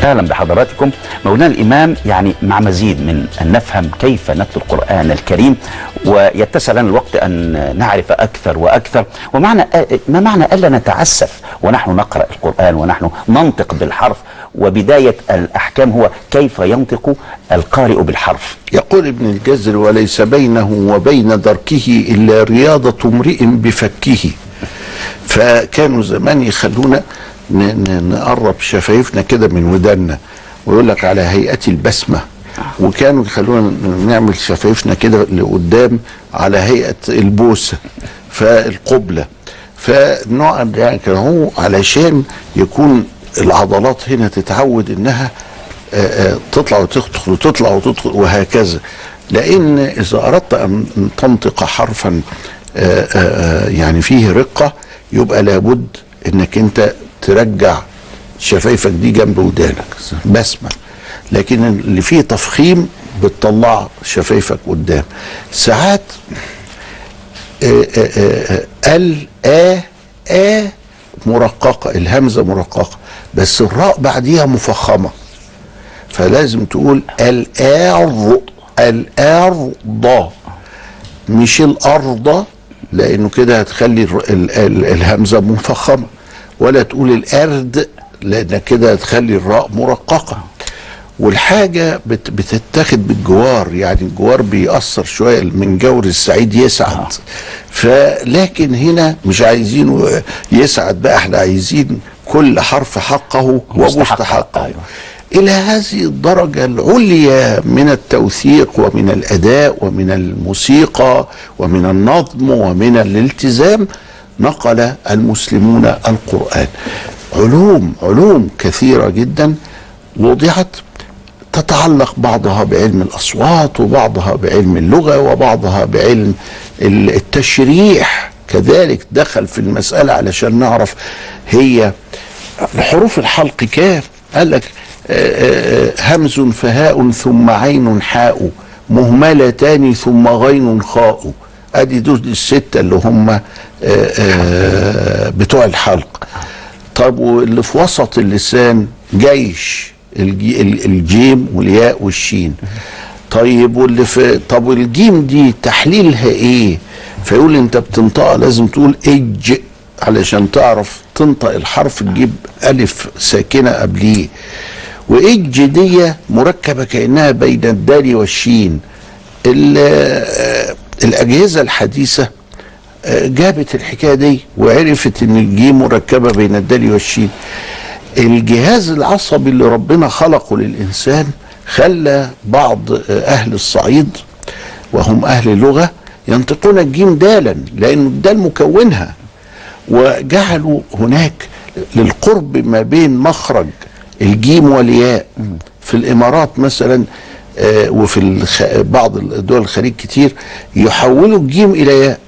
اهلا بحضراتكم. مولانا الامام، يعني مع مزيد من ان نفهم كيف نتلو القران الكريم، ويتسع لنا الوقت ان نعرف اكثر واكثر، ومعنى ما معنى الا نتعسف ونحن نقرا القران ونحن ننطق بالحرف، وبدايه الاحكام هو كيف ينطق القارئ بالحرف. يقول ابن الجزر: وليس بينه وبين دركه الا رياضه امرئ بفكه. فكانوا زمان يخلونا نقرب شفايفنا كده من ودنا، ويقول لك على هيئة البسمة، وكانوا يخلونا نعمل شفايفنا كده لقدام على هيئة البوسة فالقبلة. فنوع يعني هو علشان يكون العضلات هنا تتعود انها تطلع وتدخل وتطلع وتدخل وهكذا. لان اذا اردت ان تنطق حرفا يعني فيه رقة، يبقى لابد انك انت ترجع شفايفك دي جنب ودانك بسمة، لكن اللي فيه تفخيم بتطلع شفايفك قدام. ساعات مرققة، الهمزة مرققة بس الراء بعديها مفخمة، فلازم تقول الأرض مش الأرض، لأنه كده هتخلي الهمزة مفخمة، ولا تقول الأرض لأن كده هتخلي الراء مرققة. والحاجة بتتاخد بالجوار، يعني الجوار بيأثر شوية، من جور السعيد يسعد. فلكن هنا مش عايزينه يسعد بقى، احنا عايزين كل حرف حقه ومستحقه. إلى هذه الدرجة العليا من التوثيق ومن الأداء ومن الموسيقى ومن النظم ومن الالتزام نقل المسلمون القرآن. علوم كثيرة جدا وضعت، تتعلق بعضها بعلم الأصوات، وبعضها بعلم اللغة، وبعضها بعلم التشريح كذلك دخل في المسألة علشان نعرف هي حروف الحلق كام. قال لك همز فهاء ثم عين حاء مهملتان ثم غين خاء. ادي دول الستة اللي هم بتوع الحلق. طب واللي في وسط اللسان جيش، الجيم والياء والشين. طيب واللي في الجيم دي تحليلها ايه؟ فيقول انت بتنطقها لازم تقول اج علشان تعرف تنطق الحرف، تجيب الف ساكنه قبليه. واج دي مركبه كانها بين الدال والشين. الاجهزه الحديثه جابت الحكايه دي وعرفت ان الجيم مركبه بين الدال والشين. الجهاز العصبي اللي ربنا خلقه للانسان خلى بعض اهل الصعيد وهم اهل لغه ينطقون الجيم دالا، لانه الدال مكونها، وجعلوا هناك للقرب ما بين مخرج الجيم والياء. في الامارات مثلا وفي بعض دول الخليج كتير يحولوا الجيم الى ياء،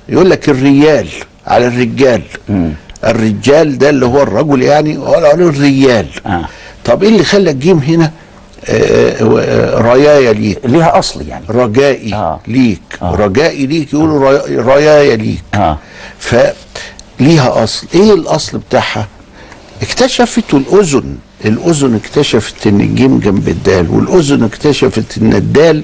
يقول لك الريال على الرجال. الرجال ده اللي هو الرجل يعني، وقالوا عليه الريال. طب ايه اللي خلى الجيم هنا ريايا ليك؟ ليها اصل يعني رجائي ليك. رجائي ليك يقولوا ريايا ليك. فليها اصل. ايه الاصل بتاعها؟ اكتشفت الاذن اكتشفت ان الجيم جنب الدال، والاذن اكتشفت ان الدال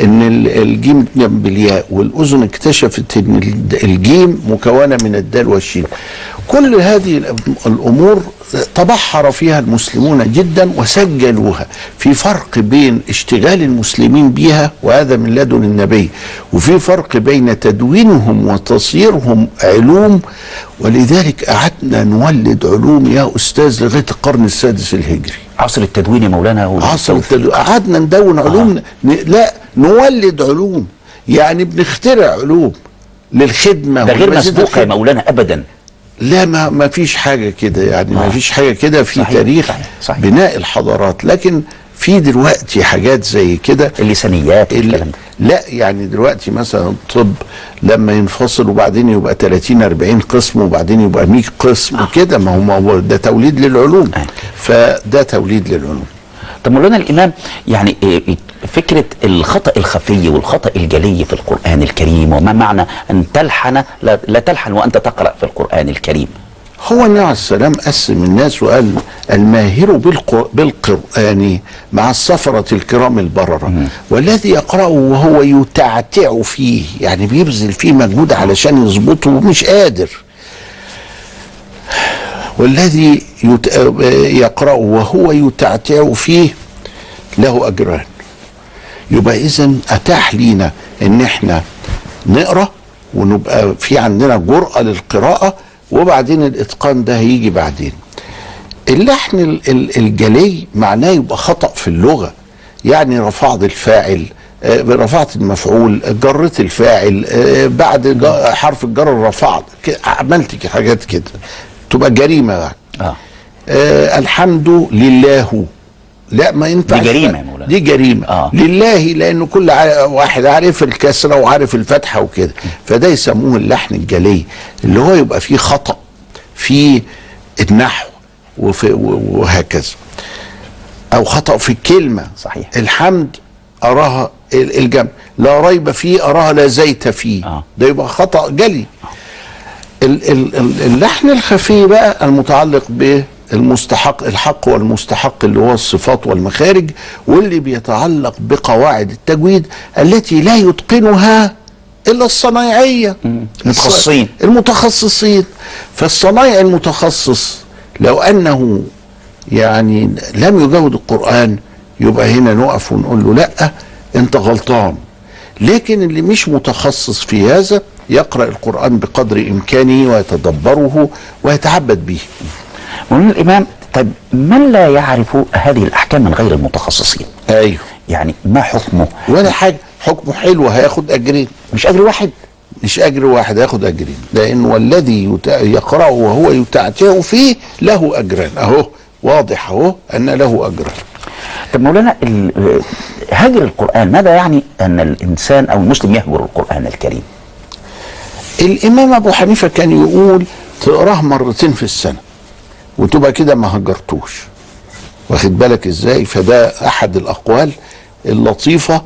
ان الجيم جنب الياء، والاذن اكتشفت ان الجيم مكونه من الدال والشين. كل هذه الامور تبحر فيها المسلمون جدا وسجلوها. في فرق بين اشتغال المسلمين بها، وهذا من لدن النبي، وفي فرق بين تدوينهم وتصيرهم علوم. ولذلك قعدنا نولد علوم يا استاذ لغايه القرن السادس الهجري. عصر التدوين يا مولانا. عصر التدوين قعدنا ندون علوم. لا نولد علوم، يعني بنخترع علوم للخدمه. ده غير مسبوقه يا مولانا ابدا. لا ما فيش حاجه كده يعني. ما فيش حاجه كده في صحيح تاريخ صحيح بناء الحضارات. لكن في دلوقتي حاجات زي كده، اللسانيات والكلام ده. لا يعني دلوقتي مثلا الطب لما ينفصل وبعدين يبقى 30-40 قسم وبعدين يبقى 100 قسم كده، ما هو ده توليد للعلوم. فده توليد للعلوم. طب مولانا الامام، يعني فكره الخطا الخفي والخطا الجلي في القران الكريم، وما معنى ان تلحن لا تلحن وانت تقرا في القران الكريم؟ هو النبي عليه السلام قسم الناس وقال الماهر بالقرآن مع السفرة الكرام البررة، والذي يقرأه وهو يتعتع فيه، يعني بيبذل فيه مجهود علشان يظبطه ومش قادر، والذي يقرأه وهو يتعتع فيه له أجران. يبقى إذن أتاح لينا إن احنا نقرأ ونبقى في عندنا جرأة للقراءة، وبعدين الإتقان ده هيجي بعدين. اللحن الجلي معناه يبقى خطأ في اللغة، يعني رفعت الفاعل، رفعت المفعول، جرت الفاعل، بعد حرف الجر رفعت، عملت حاجات كده تبقى جريمة يعني. الحمد لله، لا ما ينفعش، دي جريمة يا مولانا، دي جريمة. لله لأنه كل واحد عارف الكسرة وعارف الفتحة وكده، فده يسموه اللحن الجلي، اللي هو يبقى فيه خطأ في النحو وهكذا، أو خطأ في الكلمة. صحيح. الحمد أراها الجمع، لا ريب فيه أراها لا زيت فيه، ده يبقى خطأ جلي. اللحن الخفي بقى المتعلق بالمستحق، الحق والمستحق اللي هو الصفات والمخارج، واللي بيتعلق بقواعد التجويد التي لا يتقنها الا الصنايعيه المتخصصين. فالصنايعي المتخصص لو انه يعني لم يجود القرآن يبقى هنا نقف ونقول له لا انت غلطان. لكن اللي مش متخصص في هذا يقرأ القرآن بقدر إمكانه ويتدبره ويتعبد به. ومن الإمام، طيب من لا يعرف هذه الأحكام من غير المتخصصين؟ أيوه، يعني ما حكمه؟ ولا حاجة، حكمه حلو، هياخد أجرين. مش أجر واحد؟ مش أجر واحد، هياخد أجرين، لأن والذي يقرأه وهو يتعتع فيه له أجران. أهو واضح أهو أن له أجران. طب مولانا، هجر القرآن ماذا يعني أن الإنسان أو المسلم يهجر القرآن الكريم؟ الإمام أبو حنيفة كان يقول تقراه مرتين في السنة وتبقى كده ما هجرتوش، واخد بالك ازاي؟ فده أحد الأقوال اللطيفة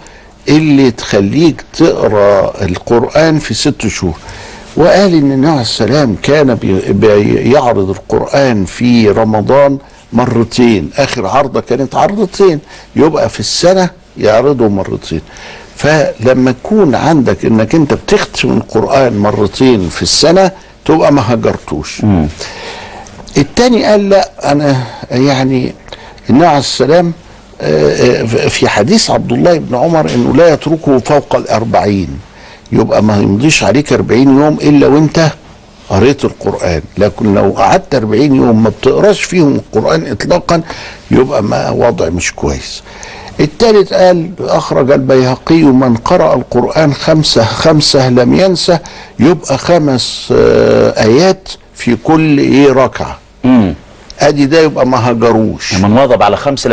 اللي تخليك تقرأ القرآن في 6 شهور. وقال إن النبي عليه السلام كان بيعرض القرآن في رمضان مرتين، آخر عرضة كانت عرضتين، يبقى في السنة يعرضه مرتين. فلما يكون عندك انك انت بتختم القرآن مرتين في السنة تبقى ما هجرتوش. التاني قال لا، انا يعني النبي عليه السلام في حديث عبد الله بن عمر انه لا يتركه فوق 40، يبقى ما يمضيش عليك 40 يوم الا وانت قريت القرآن. لكن لو قعدت 40 يوم ما بتقراش فيهم القرآن اطلاقا يبقى ما وضع مش كويس. الثالث قال أخرج البيهقي من قرأ القرآن خمسة لم ينسى، يبقى 5 آيات في كل ركعة. ادي ده يبقى ما هجروش. من واظب على 5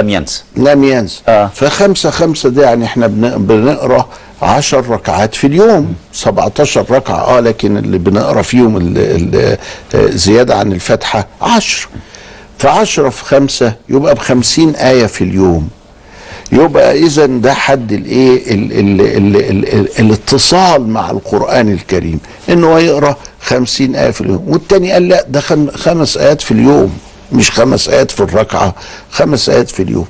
لم ينسى. ف5 ده يعني احنا بنقرا 10 ركعات في اليوم، 17 ركعة لكن اللي بنقرا فيهم زيادة عن الفاتحة 10. ف10 في 5 يبقى ب50 آية في اليوم. يبقى اذا ده حد الاتصال مع القرآن الكريم، انه يقرا 50 آية في اليوم. والتاني قال لا، ده 5 آيات في اليوم، مش 5 آيات في الركعة، 5 آيات في اليوم.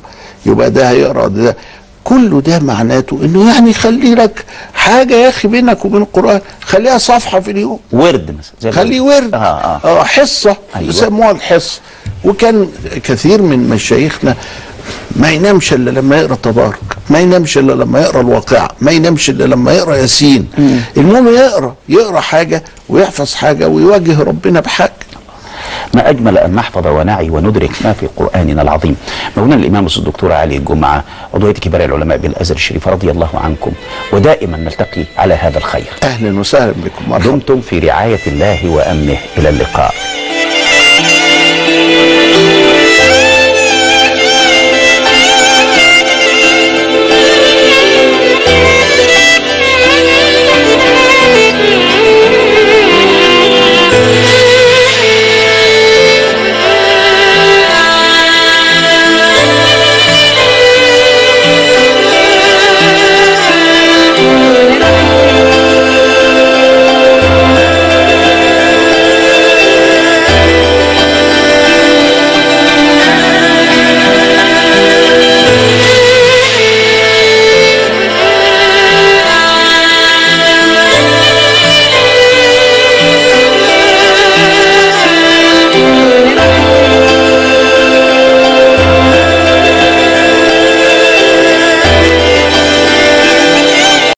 يبقى ده هيقرا ده. كله ده معناته انه يعني خلي لك حاجة يا اخي بينك وبين القرآن، خليها صفحة في اليوم، ورد مثلا، خليه ورد. حصة يسموها الحصة. وكان كثير من مشايخنا ما ينامش الا لما يقرا تبارك، ما ينامش الا لما يقرا الواقعة، ما ينامش الا لما يقرا ياسين. المهم يقرا حاجة ويحفظ حاجة ويواجه ربنا بحاجة. ما أجمل أن نحفظ ونعي وندرك ما في قرآننا العظيم. مولانا الإمام الدكتور علي الجمعة، عضوية كبار العلماء بالأزهر الشريف، رضي الله عنكم، ودائما نلتقي على هذا الخير. أهلا وسهلا بكم، دمتم في رعاية الله وأمنه، إلى اللقاء.